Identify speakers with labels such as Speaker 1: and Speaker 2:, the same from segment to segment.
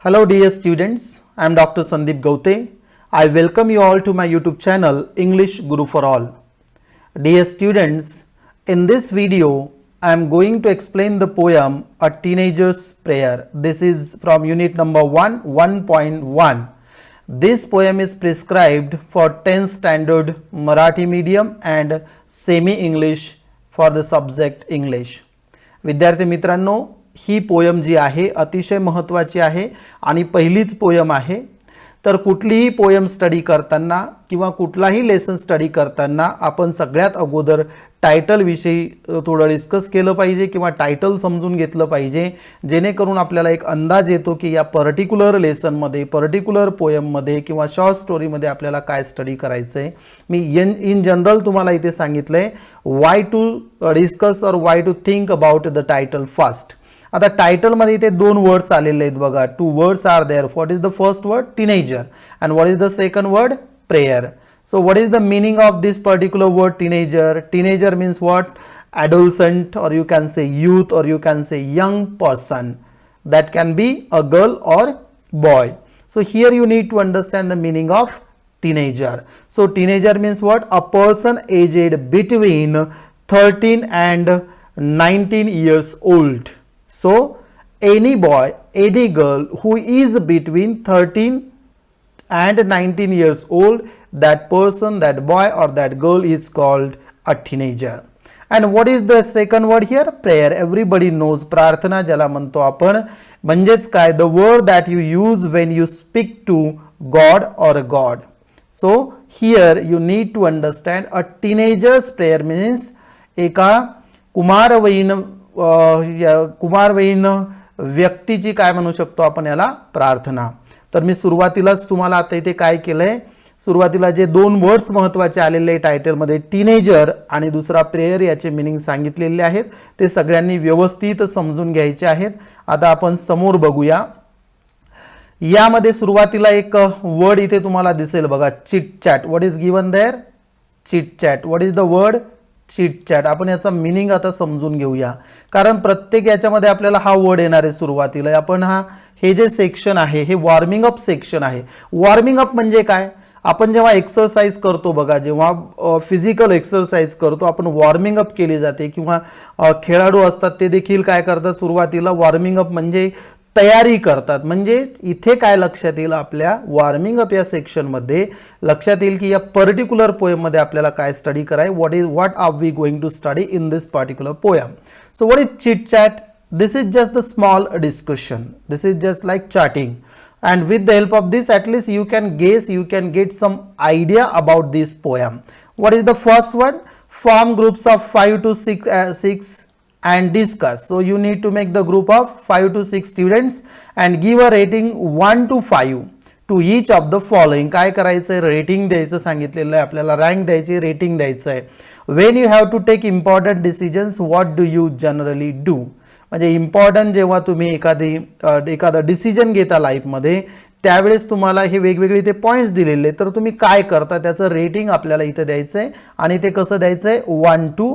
Speaker 1: Hello dear students, I am Dr. Sandeep Gaute. I welcome you all to my YouTube channel English Guru for All. Dear students, in this video I am going to explain the poem A Teenager's Prayer. This is from unit number 1.1. This poem is prescribed for 10th standard Marathi medium and semi-English for the subject English. विद्यार्थी मित्रांनो, ही poem जी आहे अतिशय महत्त्वाची आहे आणि पहिलीच poem आहे. तर कुठलीही पोयम स्टडी करताना किंवा कुठलाही लेसन स्टडी करताना आपण सगळ्यात अगोदर टायटल विषयी थोडं डिस्कस केलं पाहिजे किंवा टायटल समजून घेतलं पाहिजे, जेणेकरून आपल्याला एक अंदाज येतो की या पर्टिक्युलर लेसन मध्ये, पर्टिक्युलर पोयम मध्ये किंवा शॉर्ट स्टोरी मध्ये आपल्याला काय स्टडी करायचं आहे. मी इन जनरल तुम्हाला इथे सांगितलंय व्हाय टू डिस्कस और why to think about the title first. आता टायटल मध्ये इथे दोन वर्ड्स आलेले आहेत बघा. Two words are there. What is the first word? Teenager. And what is the second word? Prayer. So what is the meaning of this particular word teenager? Teenager means what? Adolescent, or you can say youth, or you can say young person. That can be a girl or boy. So here you need to understand the meaning of teenager. So teenager means what? A person aged between 13 and 19 years old. So any boy, any girl who is between 13 and 19 years old, that person, that boy or that girl is called a teenager. And what is the second word here? Prayer. Everybody knows प्रार्थना ज्याला म्हणतो आपण, म्हणजेच काय? The word that you use when you speak to God or a God. So here you need to understand a teenager's prayer means एका कुमारवयीन व्यक्तीची काय म्हणू शकतो आपण याला? प्रार्थना. तर मी सुरुवातीलाच तुम्हाला आता इथे काय केलंय, सुरुवातीला जे दोन वर्ड्स महत्त्वाचे आलेले टायटल मध्ये टीनेजर आणि दुसरा प्रेयर याचे मीनिंग सांगितलेले आहेत, ते सगळ्यांनी व्यवस्थित समजून घ्यायचे आहेत. आता आपण समोर बघूया. यामध्ये सुरुवातीला एक वर्ड इथे तुम्हाला दिसेल बघा, chit chat. What is given there? Chit chat. What is the word? Chit chat. आपण याचा मीनिंग आता समजून घेऊया, कारण प्रत्येक याच्यामध्ये आपल्याला हा वर्ड येणार आहे सुरुवातीला. आपण हे जे सेक्शन आहे हे वॉर्मिंग अप सेक्शन आहे. वॉर्मिंग अप म्हणजे काय? आपण जेव्हा एक्सरसाइज करतो बघा, जेव्हा फिजिकल एक्सरसाइज करतो आपण वॉर्मिंग अप केली जाते, किंवा खेळाडू असतात ते देखील काय करतात, सुरुवातीला वॉर्मिंग अप म्हणजे तयारी करतात. म्हणजे इथे काय लक्षात येईल आपल्या वॉर्मिंग अप या सेक्शन मध्ये लक्षात येईल की या पर्टिक्युलर पोएम मध्ये आपल्याला काय स्टडी कराय. What are we going to study in this particular poem. So what is chit chat? This is just the small discussion. This is just like chatting, and with the help of this at least you can guess, you can get some idea about this poem. What is the first one? Form groups of 5 to 6 and discuss. So you need to make the group of 5 to 6 students and give a rating 1 to 5 to each of the following. काय करायचं? Rating द्यायचं सांगितलेलं आहे आपल्याला, rank द्यायची, rating द्यायचं आहे. When you have to take important decisions, what do you generally do? म्हणजे इम्पॉर्टंट जेव्हा तुम्ही एखादा डिसिजन घेता लाईफमध्ये, त्यावेळेस तुम्हाला हे वेगवेगळे ते पॉईंट्स दिलेले, तर तुम्ही काय करता त्याचं रेटिंग आपल्याला इथे द्यायचं आहे. आणि ते कसं द्यायचं आहे? 1 to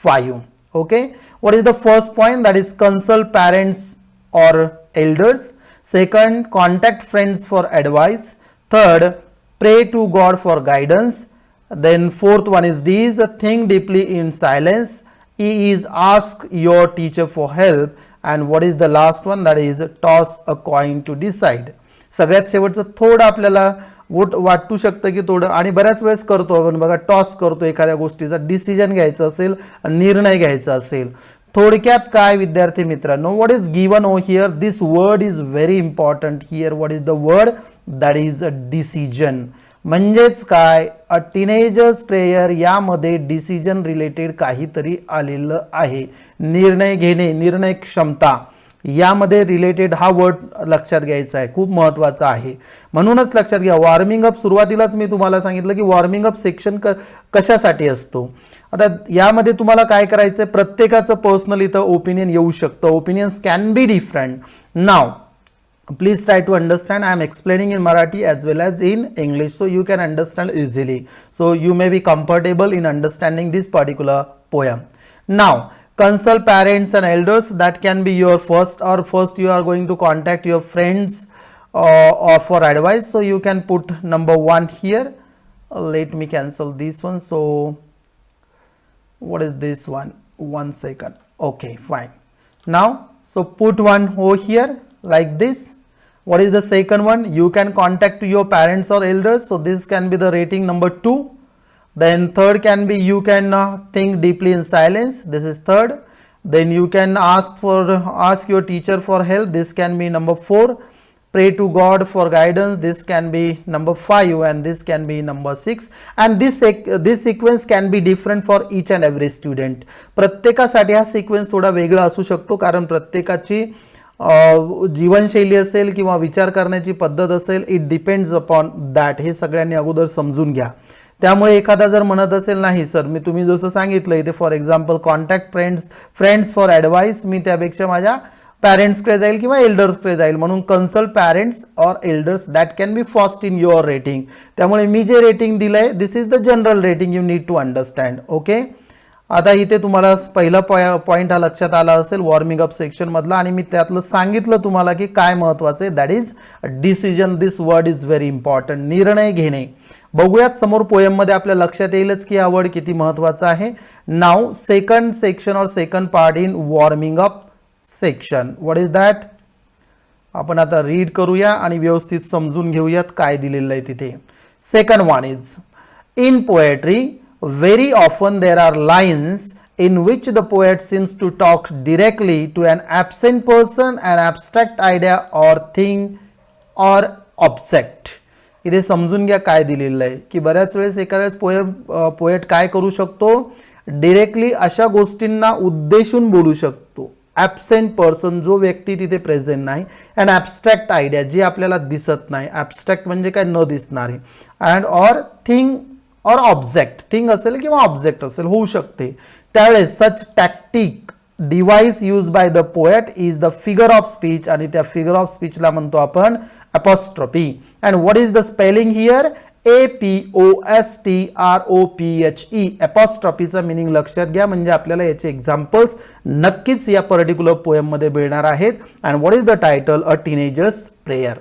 Speaker 1: 5. Okay. What is the first point? That is consult parents और elders. Second, contact friends for advice. Third, pray to God for guidance. Then fourth one is this, think deeply in silence. E is ask your teacher for help. And what is the last one? That is toss a coin to decide. सगळ्यात शेवटचं थोडं आपल्याला वाटू शकतं की थोडं, आणि बऱ्याच वेळेस करतो आपण बघा, टॉस करतो एखाद्या गोष्टीचा, डिसिजन घ्यायचा असेल, निर्णय घ्यायचा असेल. थोडक्यात काय विद्यार्थी मित्रांनो, what is given over here? This word is very important here. What is the word? That is a decision. म्हणजेच काय? अ टीनेजर्स प्रेयर यामध्ये डिसिजन रिलेटेड काहीतरी आलेलं आहे. निर्णय घेणे, निर्णय क्षमता यामध्ये रिलेटेड हा वर्ड लक्षात घ्यायचा आहे, खूप महत्त्वाचा आहे. म्हणूनच लक्षात घ्या, वॉर्मिंग अप सुरुवातीलाच मी तुम्हाला सांगितलं की वॉर्मिंग अप सेक्शन कशासाठी असतो. आता यामध्ये तुम्हाला काय करायचं आहे, प्रत्येकाचं पर्सनल इथं ओपिनियन येऊ शकतं. Opinions can be different. Now please try to understand. I am explaining in Marathi as well as in English, so you can understand easily. So you may be comfortable in understanding this particular poem. Now consult parents and elders. That can be your first you are going to contact your friends or for advice. So you can put number 1 here. Let me cancel this one. So what is this one? 1 second. Okay, fine. Now, so put 1 over here like this. What is the second one? You can contact your parents or elders. So this can be the rating number 2. Then third can be you can think deeply in silence. This is third. Then you can ask your teacher for help. This can be number 4. Pray to God for guidance. This can be number 5, and this can be number 6. And this sequence can be different for each and every student. प्रत्येकासाठी हा sequence थोडा वेगळा असू शकतो, कारण प्रत्येकाची जीवनशैली असेल किंवा विचार करण्याची पद्धत असेल, इट डिपेंड्स अपॉन दॅट. हे सगळ्यांनी अगोदर समजून घ्या. त्यामुळे एखादा जर म्हणत असेल नाही सर मी तुम्ही जसं सांगितलं इथे for example contact friends for advice, मी त्यापेक्षा माझ्या पॅरेंट्सकडे जाईल किंवा एल्डर्सकडे जाईल, म्हणून consult parents or elders, that can be first in your rating. त्यामुळे मी जे रेटिंग दिलंय this is the general rating, you need to understand. Okay, आता इथे तुम्हाला पहिला पॉईंट हा लक्षात आला असेल वॉर्मिंग अप सेक्शन मधला, आणि मी त्यातलं सांगितलं तुम्हाला की काय महत्वाचं आहे, that is decision. This word is very important. निर्णय घेणे. बघूयात समोर पोएम मध्ये आपल्या लक्षात येईलच की हा वर्ड किती महत्वाचा आहे. नाउ सेकंड सेक्शन और second part in warming up section, what is that. आपण आता रीड करूया आणि व्यवस्थित समजून घेऊयात काय दिलेलं आहे तिथे. Second one is in poetry very often there are lines in which the poet seems to talk directly to an absent person, an abstract idea or thing or object. इथे समजून घ्या काय दिलेलं आहे की बऱ्याच वेळेस एखाद्याच पोएट काय करू शकतो, डिरेक्टली अशा गोष्टींना उद्देशून बोलू शकतो. ॲबसेंट पर्सन, जो व्यक्ती तिथे प्रेझेंट नाही, अँड ॲबस्ट्रॅक्ट आयडिया, जी आपल्याला दिसत नाही. ॲबस्ट्रॅक्ट म्हणजे काय, न दिसणारे. अँड ऑर थिंग और ऑब्जेक्ट, थिंग असेल किंवा ऑब्जेक्ट असेल, होऊ शकते. त्यावेळेस such tactic device use by the poet is the figure of speech, आणि त्या फिगर ऑफ स्पीचला म्हणतो आपण apostrophe. And what is the spelling here, APOSTROPHE. अपॉस्ट्रॉफीचा मिनिंग लक्षात घ्या, म्हणजे आपल्याला याचे एक्झाम्पल्स नक्कीच या पर्टिक्युलर पोएम मध्ये मिळणार आहेत. And what is the title, a teenager's prayer.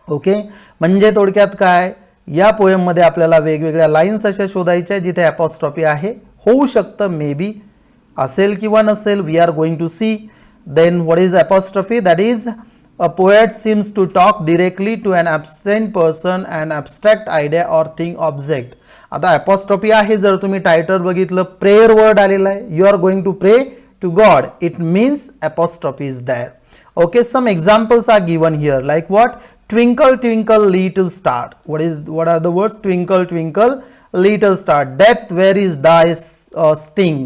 Speaker 1: Okay, म्हणजे थोडक्यात काय, या पोएम मध्ये आपल्याला वेगवेगळ्या लाईन्स अशा शोधायच्या जिथे अपॉस्ट्रॉफी आहे. होऊ शकतं मे बी असेल किंवा नसेल, we are going to see. Then what is apostrophe, that is a poet seems to talk directly to an absent person, an abstract idea or thing object. आता अपॉस्ट्रॉफी आहे, जर तुम्ही टायटल बघितलं prayer word आलेला आहे, you are going to pray to God, it means apostrophe is there. Okay, some examples are given here, like what, twinkle twinkle little star. What are the words, twinkle twinkle little star, death where is thy sting,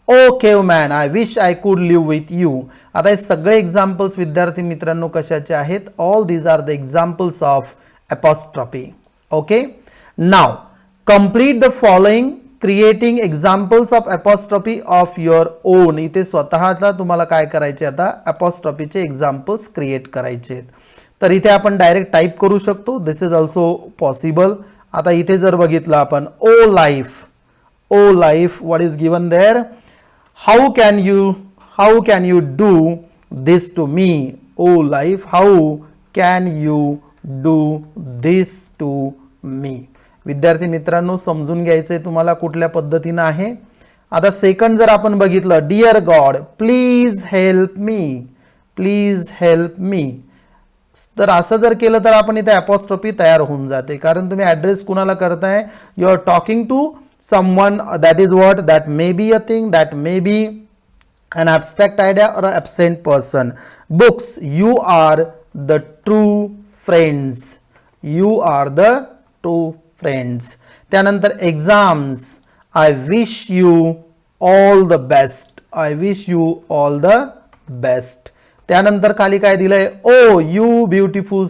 Speaker 1: oh caveman I wish I could live with you. आता हे सगळे examples विद्यार्थी मित्रांनो कशाचे आहेत, all these are the examples of apostrophe. Okay, now complete the following creating examples of apostrophe of your on. इथे स्वतःला तुम्हाला काय करायचे, आता अपॉस्ट्रॉफीचे एक्झाम्पल्स क्रिएट करायचे आहेत. तर इथे आपण डायरेक्ट टाईप करू शकतो, दिस इज ऑल्सो पॉसिबल. आता इथे जर बघितलं आपण O life, what is given there, how can you do this to me, O life how can you do this to me. विद्यार्थी मित्रांनो समजून घ्यायचंय तुम्हाला कुठल्या पद्धतीने आहे. आता सेकंड जर आपण बघितलं, dear God please help me, तर असं जर केलं तर आपण इथे अपॉस्ट्रॉफी तयार होऊन जाते, कारण तुम्ही ऍड्रेस कुणाला करताय, you are talking to someone, that is what, that may be a thing, that may be an abstract idea or an absent person. Books, you are the true friends, you are the true friends. त्यानंतर exams, I wish you all the best, I wish you all the best. त्यानंतर खाली काय दिलंय, oh you beautiful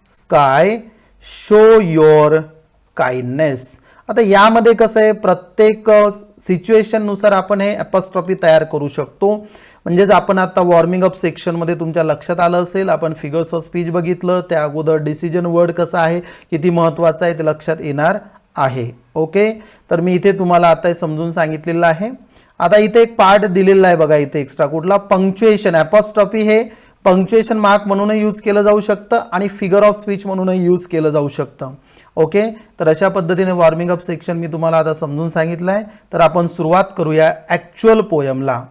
Speaker 1: sky, show your kindness. आता यामध्ये कसं आहे, प्रत्येक सिच्युएशन नुसार आपण हे अपॉस्ट्रॉफी तयार करू शकतो. म्हणजेच आपण आता वॉर्मिंग अप सेक्शन मध्ये तुमच्या लक्षात आलं असेल, आपण फिगर्स ऑफ स्पीच बघितलं, त्या अगोदर डिसिजन वर्ड कसा आहे, किती महत्त्वाचा आहे ते लक्षात येणार आहे. ओके, तर मी इथे तुम्हाला आता समजून सांगितलेलं आहे. आता इथे एक पार्ट दिलेला आहे बघा, इथे एक्स्ट्रा कुठला, पंक्च्युएशन. अपॉस्ट्रॉफी हे पंक्च्युएशन मार्क म्हणूनही यूज केलं जाऊ शकतं आणि फिगर ऑफ स्पीच म्हणूनही यूज केलं जाऊ शकतं. ओके, तर अशा पद्धतीने वॉर्मिंग अप सेक्शन मी तुम्हाला आता समजून सांगितलं आहे. तर आपण सुरुवात करूया ॲक्च्युअल पोयमला.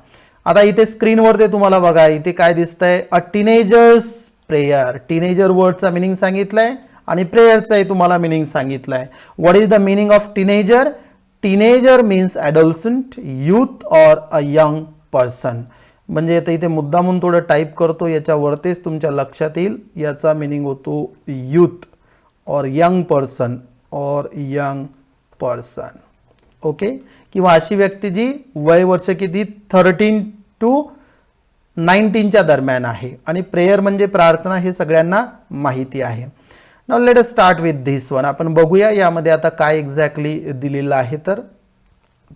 Speaker 1: आता इथे स्क्रीनवर ते तुम्हाला बघा, इथे काय दिसतंय, अ टीनेजर्स प्रेयर. टीनेजर वर्डचा मिनिंग सांगितलंय आणि प्रेयरचाही तुम्हाला मिनिंग सांगितलंय. What is the meaning of teenager? Teenager means adolescent, youth or a young person. म्हणजे आता इथे मुद्दामून थोडं टाईप करतो, याच्यावरतीच तुमच्या लक्षात येईल. याचा मिनिंग होतो यूथ और यंग पर्सन और यंग पर्सन. ओके, किंवा अशी व्यक्ती जी वय वर्ष किती 13 to 19च्या दरम्यान आहे. आणि प्रेयर म्हणजे प्रार्थना, हे सगळ्यांना माहिती आहे. Now let us start with this one. आपण बघूया यामध्ये आता काय एक्झॅक्टली दिलेलं आहे.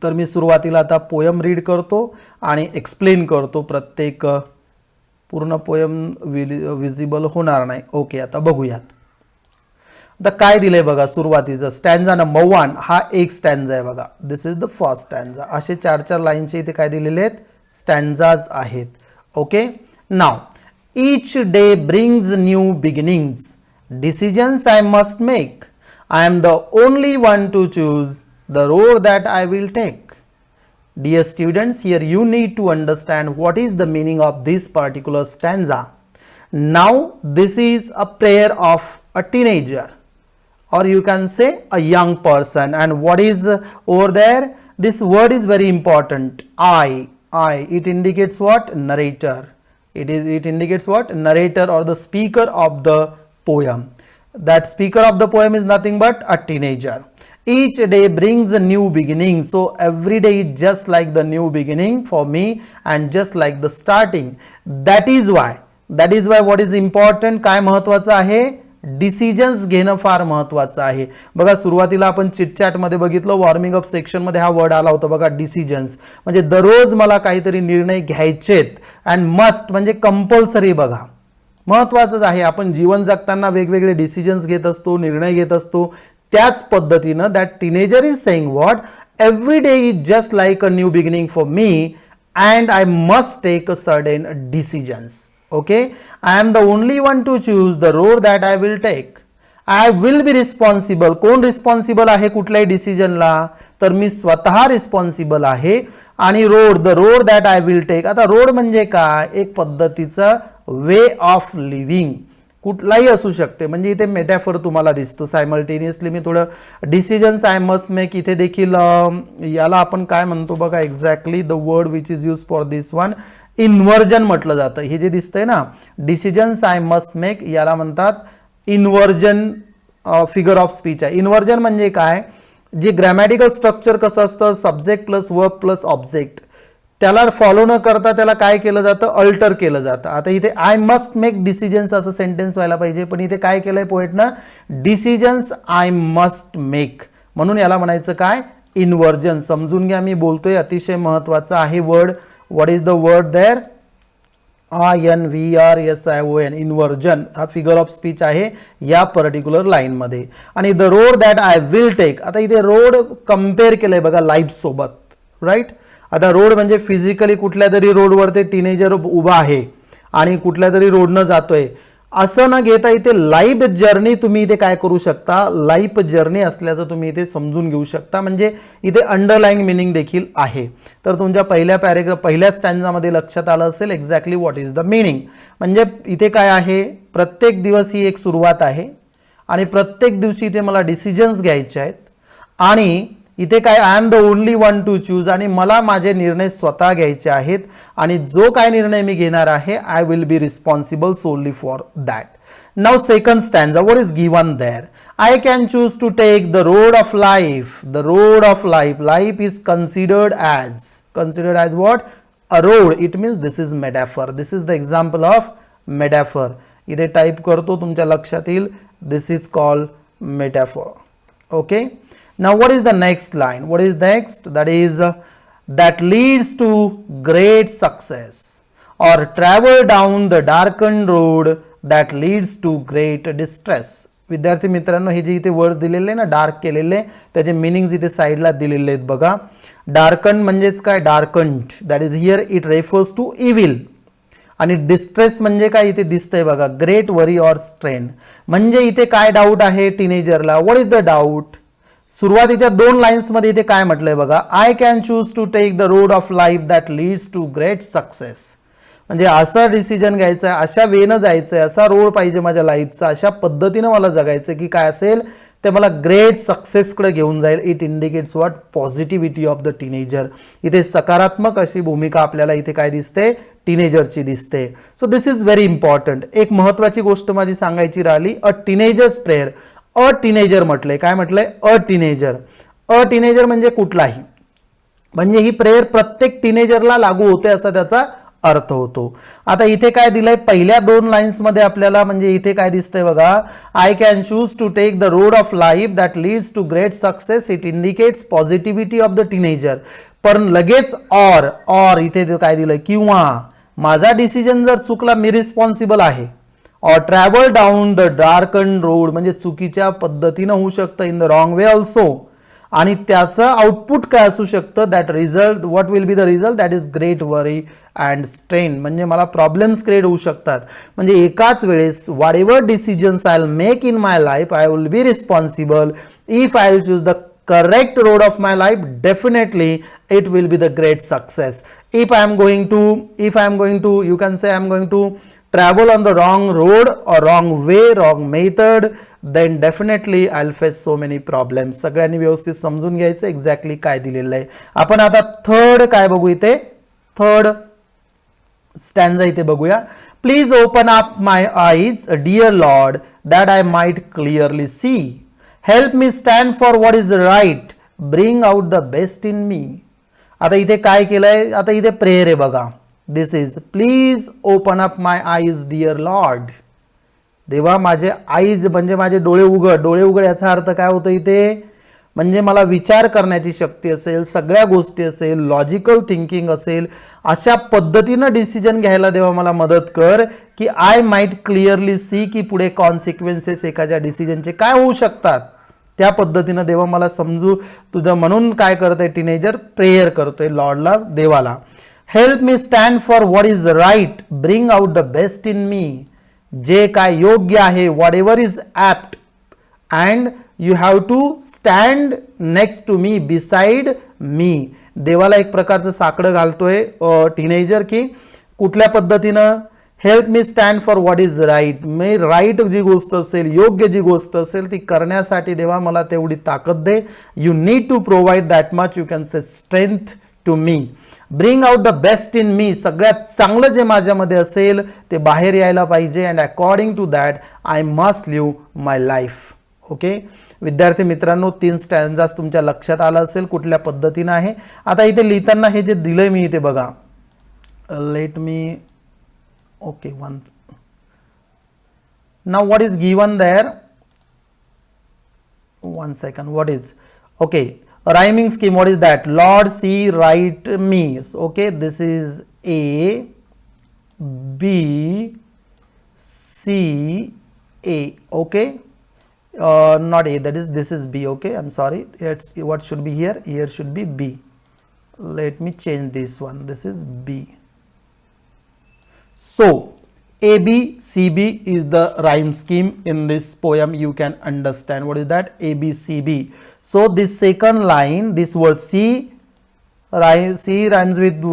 Speaker 1: तर मी सुरुवातीला आता पोयम रीड करतो आणि एक्सप्लेन करतो. प्रत्येक पूर्ण पोयम विजिबल होणार नाही. ओके, आता बघूयात. आता काय दिलंय बघा, सुरुवातीचं स्टॅन्झा नंबर 1 हा एक स्टॅन्झा आहे बघा. This is the first स्टॅन्झा. असे 4-4 लाईनचे इथे काय दिलेले आहेत, स्टॅन्झाज आहेत. Okay, now each day brings new beginnings, decisions I must make, I am the only one to choose the road that I will take. Dear students, here you need to understand what is the meaning of this particular stanza. Now this is a prayer of a teenager, or you can say a young person. And what is over there? This word is very important. I. It indicates what? Narrator. It indicates what? Narrator or the speaker of the poem. That speaker of the poem is nothing but a teenager. Each day brings a new beginning. So every day is just like the new beginning for me and just like the starting. That is why what is important, काय महत्वाचं आहे, decisions घेणं फार महत्वाचं आहे. बघा सुरुवातीला आपण चिटचॅट मध्ये बघितलं, वॉर्मिंग अप सेक्शन मध्ये हा वर्ड आला होता बघा, डिसिजन्स. म्हणजे दररोज मला काहीतरी निर्णय घ्यायचेत. अँड मस्ट म्हणजे कंपल्सरी. बघा महत्वाचंच आहे, आपण जीवन जगताना वेगवेगळे डिसिजन्स घेत असतो, निर्णय घेत असतो. त्याच पद्धतीनं that teenager is saying what, every day is just like a new beginning for me and I must take a certain decisions. Okay, I am the only one to choose the road that I will take. I will be responsible. कोण responsible आहे कुठल्याही डिसिजनला? तर मी स्वतः responsible आहे. आणि the road that I will take. आता रोड म्हणजे काय, एक पद्धतीचं वे ऑफ लिव्हिंग, कुठलाही असू शकते. म्हणजे इथे मेटॅफर तुम्हाला दिसतो सायमल्टेनियसली. मी थोडं डिसिजन्स आय मस्ट मेक, इथे देखील याला आपण काय म्हणतो बघा exactly, the word which is use for this one, inversion म्हटलं जातं. हे जे दिसतंय ना, डिसिजन्स आय मस्ट मेक, याला म्हणतात इन्व्हर्जन. फिगर ऑफ स्पीच आहे. इन्व्हर्जन म्हणजे काय, जे ग्रॅमॅटिकल स्ट्रक्चर कसं असतं, subject plus verb plus object, त्याला फॉलो न करता त्याला काय केलं जातं, अल्टर केलं जातं. आता इथे आय मस्ट मेक डिसिजन्स असं सेंटेन्स व्हायला पाहिजे, पण इथे काय केलंय पोएटनं, डिसिजन्स आय मस्ट मेक, म्हणून याला म्हणायचं काय, इन्व्हर्जन. समजून घ्या, मी बोलतोय अतिशय महत्वाचं आहे word. What is the word there? INVRSION, inversion. हा फिगर ऑफ स्पीच आहे या पर्टिक्युलर लाईन मध्ये. आणि the road that I will take, आता इथे रोड कम्पेअर केलंय बघा लाईफ सोबत, राईट. आता रोड म्हणजे फिजिकली कुठल्या तरी रोडवर ते टीनेजर उभा आहे आणि कुठल्या तरी रोडनं जातोय असं न घेता इथे लाईफ जर्नी तुम्ही इथे काय करू शकता, लाईफ जर्नी असल्याचं तुम्ही इथे समजून घेऊ शकता. म्हणजे इथे अंडरलाईन मिनिंग देखील आहे. तर तुमच्या पहिल्या स्टॅन्झामध्ये लक्षात आलं असेल exactly what is the meaning. म्हणजे इथे काय आहे, प्रत्येक दिवस ही एक सुरुवात आहे आणि प्रत्येक दिवशी इथे मला डिसिजन्स घ्यायचे आहेत. आणि इथे काय, I am the only one to choose, आणि मला माझे निर्णय स्वतः घ्यायचे आहेत. आणि जो काय निर्णय मी घेणार आहे, I will be responsible solely for that. Now second stanza, what is given there? I can choose to take the road of life. The road of life, life is considered as what, a road. It means this is metaphor. This is the example of metaphor. इथे type करतो, तुमच्या लक्षात येईल. This is called metaphor. Okay. Now what is the next line? What is next? That is that leads to great success, or travel down the darkened road that leads to great distress. विद्यार्थी मित्रांनो, हे जे इथे words दिलेले ना, dark केलेले, त्याचे meanings इथे साईडला दिलेले आहेत बघा. डार्कन म्हणजेच काय, darkened, that is here it refers to evil. आणि डिस्ट्रेस म्हणजे काय इथे दिसतंय बघा, ग्रेट वरी ऑर स्ट्रेन. म्हणजे इथे काय डाऊट आहे टीनेजरला, व्हॉट इज द डाऊट. सुरुवातीच्या 2 लाईन्समध्ये इथे काय म्हटलंय बघा, I can choose to take the road of life that leads to great success. म्हणजे असा डिसिजन घ्यायचा आहे, अशा वेनं जायचं आहे, असा रोड पाहिजे माझ्या लाईफचा, अशा पद्धतीनं मला जगायचं की काय असेल ते मला ग्रेट सक्सेसकडे घेऊन जाईल. It indicates what, positivity of the teenager. इथे सकारात्मक अशी भूमिका आपल्याला इथे काय दिसते, टीनेजरची दिसते. So this is very important. एक महत्त्वाची गोष्ट माझी सांगायची राहिली, अ टीनेजर्स प्रेयर. अ टीनेजर म्हटलंय, काय म्हटलंय, अ टीनेजर. अ टीनेजर म्हणजे कुठलाही, म्हणजे ही प्रेयर प्रत्येक टीनेजरला लागू होते असा त्याचा अर्थ होतो. आता इथे काय दिलंय पहिल्या 2 लाईन्समध्ये आपल्याला, म्हणजे इथे काय दिसतंय बघा, I can choose to take the road of life that leads to great success. It indicates positivity of the teenager. पण लगेच ऑर इथे काय दिलंय, किंवा माझा डिसिजन जर चुकला मी रिस्पॉन्सिबल आहे. और travel down the darken road म्हणजे चुकीच्या पद्धतीनं होऊ शकतं, in the wrong way also. आणि त्याचं आउटपुट काय असू शकतं, that result, what will be the result, that is great worry and strain. म्हणजे मला प्रॉब्लेम्स क्रिएट होऊ शकतात. म्हणजे एकाच वेळेस what ever decisions I will make in my life, I will be responsible. If I will choose the correct road of my life, definitely it will be the great success. If I am going to, you can say I am going to travel on the wrong road or wrong way, wrong method, then definitely I'll face so many problems. सगळ्यांनी व्यवस्थित समजून घ्यायचं exactly काय दिलेलं आहे. आपण आता third काय बघू, इथे थर्ड स्टॅन्झा इथे बघूया. Please open up my eyes dear Lord that I might clearly see. Help me stand for what is right, bring out the best in me. आता इथे काय केलंय, आता इथे प्रेयर आहे बघा. This is please open up my eyes dear Lord. देवा माझे आईज म्हणजे माझे डोळे उघड. डोळे उघड याचा अर्थ काय होतं इथे, म्हणजे मला विचार करण्याची शक्ती असेल, सगळ्या गोष्टी असेल, लॉजिकल थिंकिंग असेल, अशा पद्धतीनं डिसिजन घ्यायला देवा मला मदत कर की आय माइट क्लिअरली सी की पुढे कॉन्सिक्वेन्सेस एखाद्या डिसिजनचे काय होऊ शकतात. त्या पद्धतीनं देवा मला समजू तुझं. म्हणून काय करतोय टीनेजर, प्रेयर करतोय लॉर्डला, देवाला. Help me stand for what is right, bring out the best in me. जे काय योग्य आहे, whatever is apt, and you have to stand next to me, beside me. देवाला एक प्रकारचं साकडं घालतोय टीनेजर की कुठल्या पद्धतीनं, help me stand for what is right. मी राईट जी गोष्ट असेल, योग्य जी गोष्ट असेल ती करण्यासाठी देवा मला तेवढी ताकद दे. You need to provide that much, you can say strength to me. Bring out the best in me. सगळ्यात चांगलं जे माझ्यामध्ये असेल ते बाहेर यायला पाहिजे. And according to that I must live my life. Okay विद्यार्थी मित्रांनो, 3 स्टॅन्झास तुमच्या लक्षात आलं असेल कुठल्या पद्धतीनं आहे. आता इथे लिहिताना हे जे दिलंय मी इथे बघा, let me, okay, once now what is given there, one second, what is, okay, a rhyming scheme, what is that, Lord see write me. Okay, this is A, B, C, A. Okay, not A, that is, this is B. Okay, I'm sorry, it's what should be here, here should be B. Let me change this one, this is B. So ABCB is the rhyme scheme in this poem. You can understand what is that, ABCB. So this second line, this word C rhymes with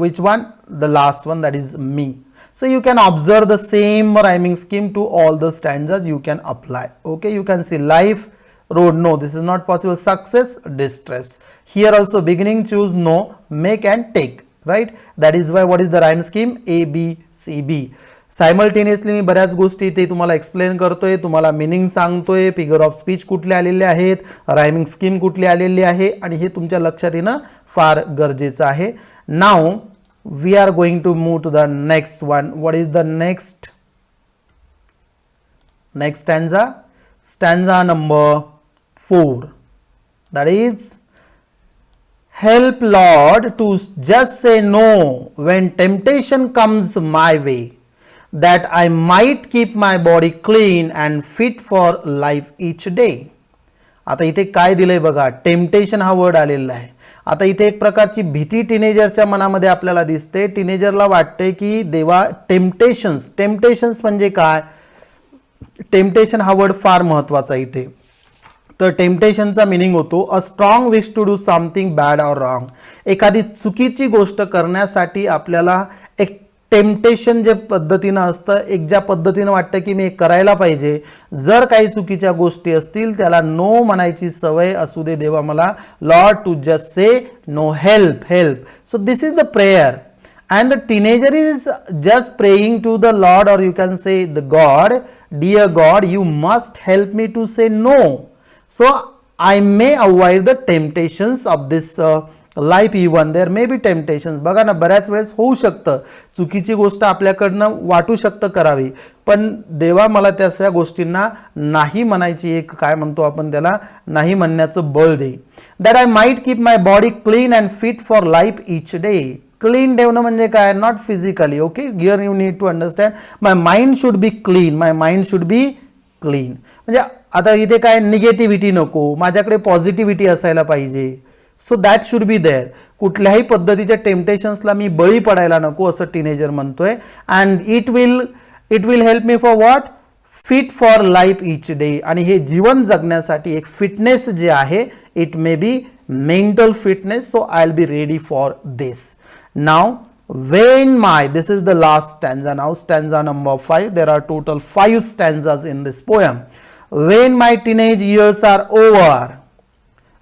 Speaker 1: which one, the last one, that is me. So you can observe the same rhyming scheme to all the stanzas you can apply. Okay, you can see life, road, no, this is not possible. Success, distress. Here also beginning, choose, no, make and take. Right, that is why what is the rhyme scheme, ABCB. Simultaneously मी बऱ्याच गोष्टी इथे तुम्हाला explain करतोय, तुम्हाला meaning सांगतोय, figure of speech कुठले आलेले आहेत, रायमिंग स्कीम कुठली आलेली आहे, आणि हे तुमच्या लक्षात येणं फार गरजेचं आहे. Now we are going to move to the next one. What is the next stanza, stanza number 4, that is help Lord to just say no when temptation comes my way, that I might keep my body clean and fit for life each day. आता इथे काय दिलंय बघा, temptation हा word आलेला आहे. आता इथे एक प्रकारची भीती टीनेजरच्या मनामध्ये आपल्याला दिसते. टीनेजरला वाटते की देवा टेम्पटेशन्स म्हणजे काय? टेम्पटेशन हा वर्ड फार महत्वाचा इथे. तर टेम्पटेशनचा मिनिंग होतो a strong wish to do something bad or wrong. एखादी चुकीची गोष्ट करण्यासाठी आपल्याला एक टेम्पटेशन जे पद्धतीनं असतं, एक ज्या पद्धतीनं वाटतं की मी करायला पाहिजे. जर काही चुकीच्या गोष्टी असतील त्याला नो म्हणायची सवय असू दे देवा मला. Lord to just say no, help help. So this is the prayer. And the teenager is just praying to the Lord, or you can say the God, dear God, you must help me to say no, so I may avoid the temptations of this life. Even there may be temptations. बघा ना, बऱ्याच वेळेस होऊ शकतं चुकीची गोष्ट आपल्याकडनं वाटू शकतं करावी, पण देवा मला त्या गोष्टींना नाही म्हणायची एक काय म्हणतो आपण त्याला नाही म्हणण्याचं बळ दे. That I might keep my body clean and fit for life each day. Clean ठेवणं म्हणजे काय? Not physically. Okay, here you need to understand my mind should be clean. My mind should be clean म्हणजे आता इथे काय negativity नको, माझ्याकडे positivity असायला पाहिजे. So that should be there. कुठल्याही पद्धतीच्या टेम्पटेशन्सला मी बळी पडायला नको असं टीनेजर म्हणतोय. And it will help me for what? Fit for life each day. आणि हे जीवन जगण्यासाठी एक फिटनेस जे आहे, it may be mental fitness, so I'll be ready for this. Now when this is the last stanza. Now stanza number 5. There are total 5 stanzas in this poem. When my teenage years are over,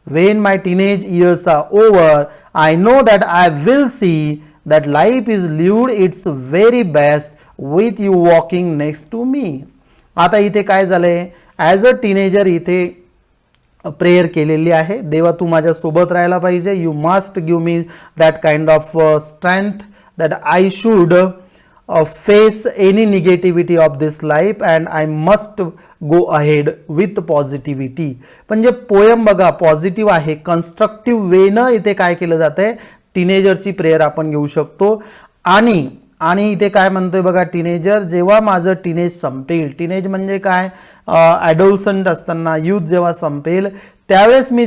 Speaker 1: when my teenage years are over, I know that I will see that life is lived its very best with you walking next to me. आता इथे काय झालंय? As a teenager इथे prayer केलेली आहे. देवा तू माझ्या सोबत राहायला पाहिजे. You must give me that kind of strength that I should face any negativity of this life and I must go ahead with positivity. म्हणजे पोयम बघा पॉझिटिव्ह आहे, कन्स्ट्रक्टिव्ह वेनं इथे काय केलं जातंय, टीनेजरची प्रेयर आपण घेऊ शकतो. आणि इथे काय म्हणतोय बघा, टीनेजर जेव्हा माझं टीनेज संपेल, टीनेज म्हणजे काय, ॲडोलसंट असताना यूथ जेव्हा संपेल त्यावेळेस मी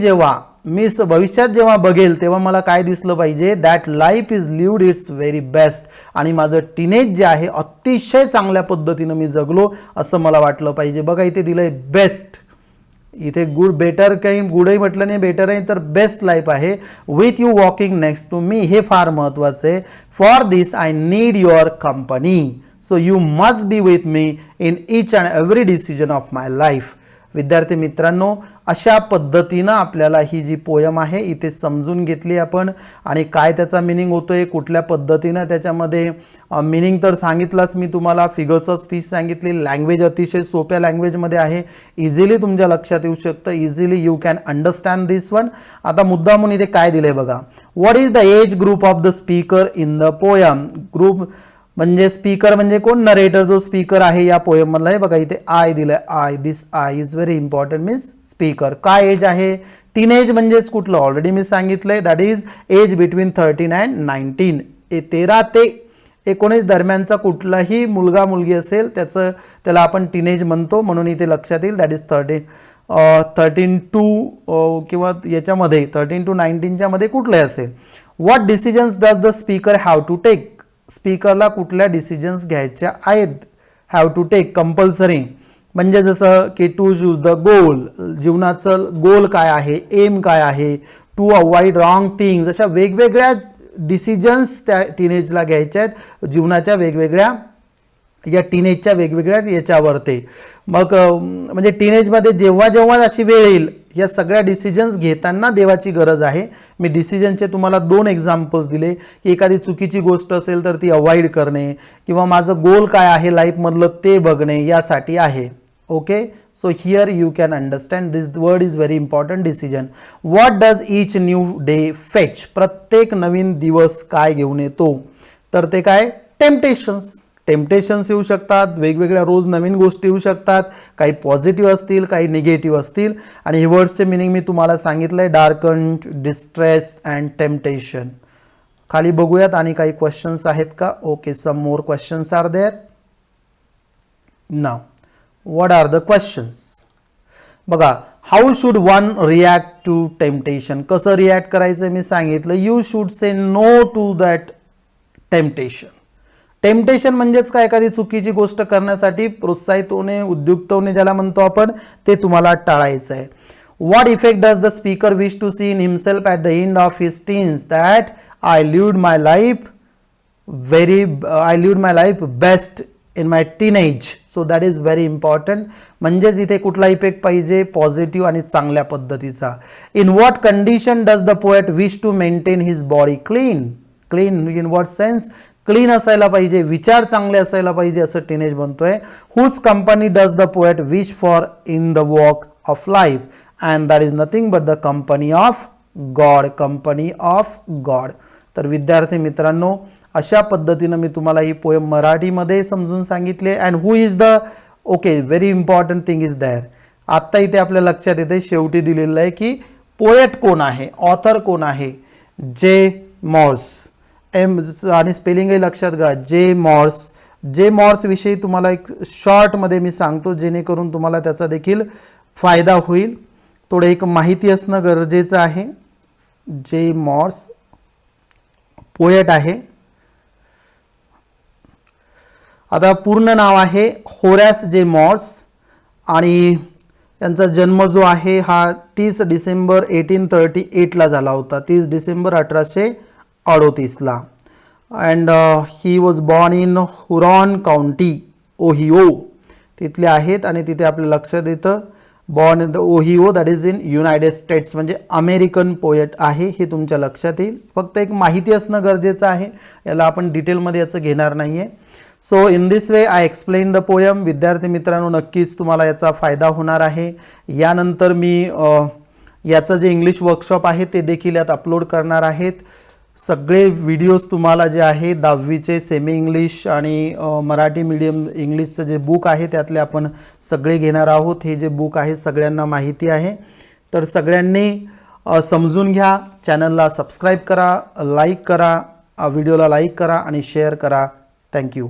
Speaker 1: भविष्यात जेव्हा बघेल तेव्हा मला काय दिसलं पाहिजे, that life is lived it's very best. आणि माझं टीनेज जे आहे अतिशय चांगल्या पद्धतीनं मी जगलो असं मला वाटलं पाहिजे. बघा इथे दिलंय बेस्ट. इथे गुड बेटर काही गुडही म्हटलं नाही, बेटर आहे तर बेस्ट लाईफ आहे. With you walking next to me, हे फार महत्वाचं आहे. For this I need your company, so you must be with me in each and every decision of my life. विद्यार्थी मित्रांनो, अशा पद्धतीनं आपल्याला ही जी पोयम आहे इथे समजून घेतली आपण, आणि काय त्याचा मिनिंग होतोय, कुठल्या पद्धतीनं त्याच्यामध्ये मिनिंग तर सांगितलंच मी तुम्हाला, फिगर्स ऑफ स्पीच सांगितली, लँग्वेज अतिशय सोप्या लँग्वेजमध्ये आहे, इझिली तुमच्या लक्षात येऊ शकतं, easily you can understand this one. आता मुद्दा म्हणून इथे काय दिलंय बघा, what is the age group of the speaker in the poem. Group म्हणजे स्पीकर म्हणजे कोण, नरेटर जो स्पीकर आहे या पोएम मधला आहे बघा, इथे आय दिलंय. I, this I is very important, means speaker. काय एज आहे, टीनेज म्हणजेच कुठलं, ऑलरेडी मी सांगितलंय, that is age between 13 and 19. 13 ते 19 दरम्यानचा कुठलाही मुलगा मुलगी असेल त्याला आपण टीनेज म्हणतो, म्हणून इथे लक्षात येईल. दॅट इज 13 टू किंवा याच्यामध्ये 13 to 19च्या मध्ये कुठलंही असेल. What decisions does the speaker have to take. स्पीकरला कुठल्या डिसिजन्स घ्यायच्या आहेत, हॅव टू टेक कंपल्सरी. म्हणजे जसं की टू चूज द गोल, जीवनाचं गोल काय आहे, एम काय आहे, टू अवॉइड रॉंग थिंग्स, अशा वेगवेगळ्या डिसिजन्स त्या टीनेजला घ्यायच्या आहेत जीवनाच्या वेगवेगळ्या, या टीनेजच्या वेगवेगळ्या याच्यावर. ते मग म्हणजे टीनेजमध्ये जेव्हा जेव्हा अशी वेळ येईल या सगळ्या डिसिजन्स घेताना देवाची गरज आहे. मी डिसिजनचे तुम्हाला 2 एक्झाम्पल्स दिले, की एखादी चुकीची गोष्ट असेल तर ती अवॉइड करणे, किंवा माझं गोल काय आहे लाईफमधलं ते बघणे, यासाठी आहे. Okay, so here you can understand this word is very important, decision. What does each new day fetch. प्रत्येक नवीन दिवस काय घेऊन येतो, तर ते काय, टेम्पटेशन्स. टेम्पटेशन्स येऊ शकतात, वेगवेगळ्या रोज नवीन गोष्टी येऊ शकतात, काही पॉझिटिव्ह असतील, काही निगेटिव्ह असतील. आणि हे वर्ड्सचे मिनिंग मी तुम्हाला सांगितलंय, डार्कन, डिस्ट्रेस अँड टेम्पटेशन. खाली बघूयात आणि काही क्वेश्चन्स आहेत का. Okay, some more questions are there. Now what are the questions. बघा, how should one react to temptation, कसं रिॲक्ट करायचं मी सांगितलं. You should say no to that temptation. Temptation म्हणजेच काय, एखादी चुकीची गोष्ट करण्यासाठी प्रोत्साहित होणे, उद्युक्त होणे ज्याला म्हणतो आपण, ते तुम्हाला टाळायचं आहे. What effect does the speaker wish to see in himself at the end of his teens, that I lived my life best in my teenage. So that is very important. म्हणजेच इथे कुठला इफेक्ट पाहिजे, positive आणि चांगल्या पद्धतीचा. In what condition does the poet wish to maintain his body clean. Clean in what sense, clean असायला पाहिजे, विचार चांगले असायला पाहिजे असं टीनेज म्हणतोय. Whose company does the poet wish for in the walk of life, and that is nothing but the company of God. Company of God. तर विद्यार्थी मित्रांनो, अशा पद्धतीनं मी तुम्हाला ही पोएम मराठीमध्ये समजून सांगितले. And who is the, okay, very important thing is there. आत्ता इथे आपल्या लक्षात येते, शेवटी दिलेलं आहे की पोएट कोण आहे, ऑथर कोण आहे, जे मॉर्स. एम आणि स्पेलिंगही लक्षात घ्या, जे मॉर्स. जे मॉर्स विषयी तुम्हाला एक शॉर्टमध्ये मी सांगतो, जेणेकरून तुम्हाला त्याचा देखील फायदा होईल. थोडं एक माहिती असणं गरजेचं आहे. जे मॉर्स पोएट आहे. आता पूर्ण नाव आहे होरॅस जे मॉर्स, आणि त्यांचा जन्म जो आहे हा 30 डिसेंबर 1838ला झाला होता. 30 डिसेंबर 1838ला. And he was born in Huron County, Ohio. तिथले आहेत आणि तिथे आपल्या लक्षात येतं born in the Ohio, that is in United States. म्हणजे अमेरिकन पोएट आहे, हे तुमच्या लक्षात येईल. फक्त एक माहिती असणं गरजेचं आहे, याला आपण डिटेलमध्ये याचं घेणार नाही आहे. So in this way I explain the poem. विद्यार्थी मित्रांनो, नक्कीच तुम्हाला याचा फायदा होणार आहे. यानंतर मी याचं जे इंग्लिश वर्कशॉप आहे ते देखील यात अपलोड करणार आहेत. सगळे व्हिडिओज तुम्हाला जे आहे 10वीचे सेमी इंग्लिश आणि मराठी मीडियम इंग्लिशचं जे बुक आहे त्यातले आपण सगळे घेणार आहोत. हे जे बुक आहे सगळ्यांना माहिती आहे. तर सगळ्यांनी समजून घ्या. चॅनलला सबस्क्राईब करा, लाईक करा, व्हिडिओला लाईक करा आणि शेअर करा. थँक्यू.